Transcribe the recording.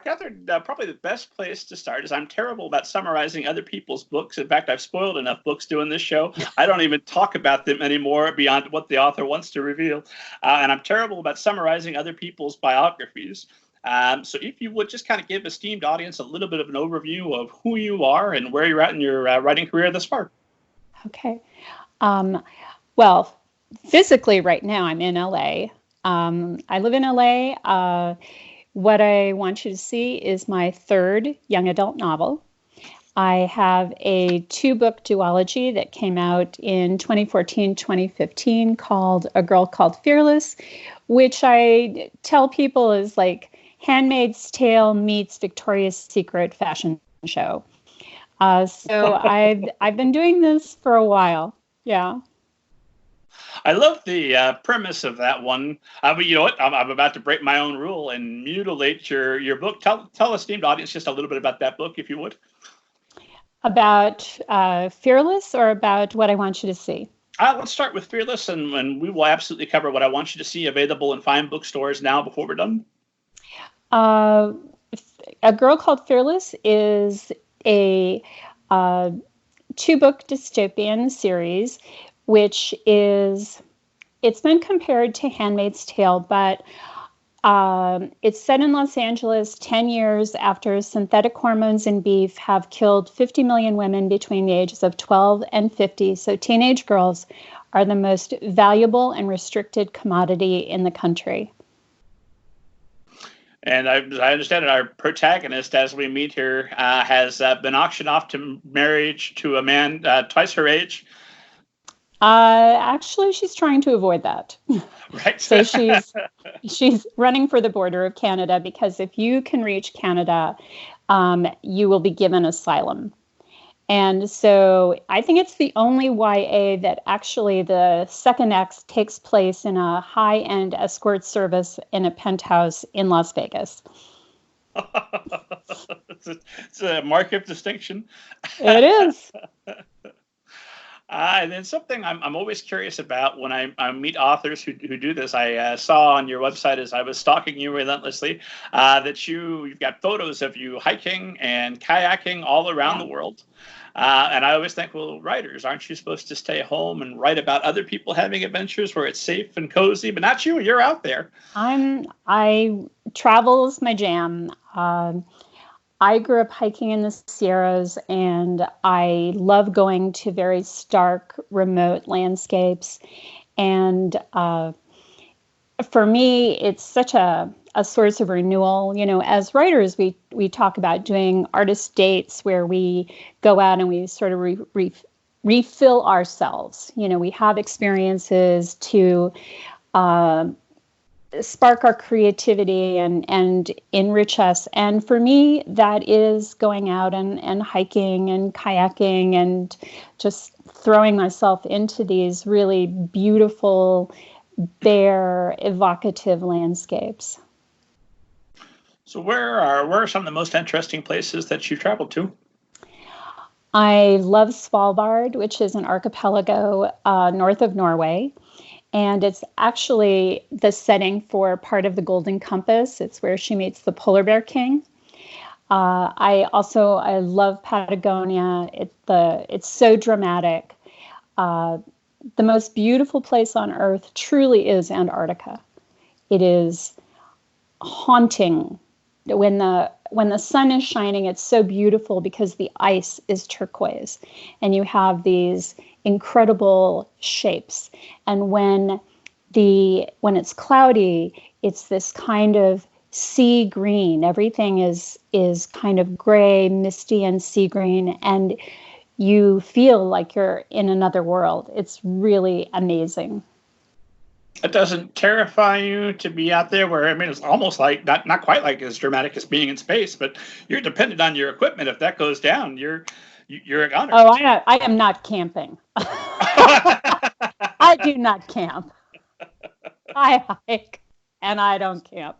Catherine, probably the best place to start is I'm terrible about summarizing other people's books. In fact, I've spoiled enough books doing this show. I don't even talk about them anymore beyond what the author wants to reveal. And I'm terrible about summarizing other people's biographies. So if you would just kind of give esteemed audience a little bit of an overview of who you are and where you're at in your writing career thus far. Okay. Well, physically right now I'm in LA. I live in LA. What I want you to see is my third young adult novel. I have a 2-book duology that came out in 2014-2015 called A Girl Called Fearless, which I tell people is like Handmaid's Tale meets Victoria's Secret fashion show. So I've been doing this for a while. Yeah. I love the premise of that one. But you know what? I'm about to break my own rule and mutilate your book. Tell esteemed audience just a little bit about that book, if you would. About Fearless or about what I want you to see? Let's start with Fearless, and we will absolutely cover what I want you to see available in fine bookstores now before we're done. A Girl Called Fearless is a 2-book dystopian series, which it's been compared to Handmaid's Tale, but it's set in Los Angeles 10 years after synthetic hormones in beef have killed 50 million women between the ages of 12 and 50. So teenage girls are the most valuable and restricted commodity in the country. And I understand that our protagonist, as we meet here, has been auctioned off to marriage to a man twice her age. Actually, she's trying to avoid that. Right. So she's running for the border of Canada because if you can reach Canada, you will be given asylum. And so I think it's the only YA that actually the second act takes place in a high-end escort service in a penthouse in Las Vegas. It's a mark of distinction. It is. And then something I'm always curious about when I meet authors who do this. I saw on your website as I was stalking you relentlessly that you've got photos of you hiking and kayaking all around the world. And I always think, well, writers, aren't you supposed to stay home and write about other people having adventures where it's safe and cozy? But not you. You're out there. Travel's my jam. I grew up hiking in the Sierras, and I love going to very stark, remote landscapes. And for me, it's such a source of renewal. You know, as writers, we talk about doing artist dates where we go out and we sort of refill ourselves. You know, we have experiences to spark our creativity and enrich us. And for me, that is going out and hiking and kayaking and just throwing myself into these really beautiful, bare, evocative landscapes. So where are some of the most interesting places that you've traveled to? I love Svalbard, which is an archipelago north of Norway. And it's actually the setting for part of the Golden Compass. It's where she meets the polar bear king. I love Patagonia. It's so dramatic. The most beautiful place on earth truly is Antarctica. It is haunting. When the sun is shining, it's so beautiful because the ice is turquoise, and you have these incredible shapes. And when it's cloudy, it's this kind of sea green. Everything is kind of gray, misty, and sea green, and you feel like you're in another world. It's really amazing. It doesn't terrify you to be out there where, I mean, it's almost like, not quite like as dramatic as being in space, but you're dependent on your equipment. If that goes down, you're a goner. Oh, I am not camping. I do not camp. I hike and I don't camp.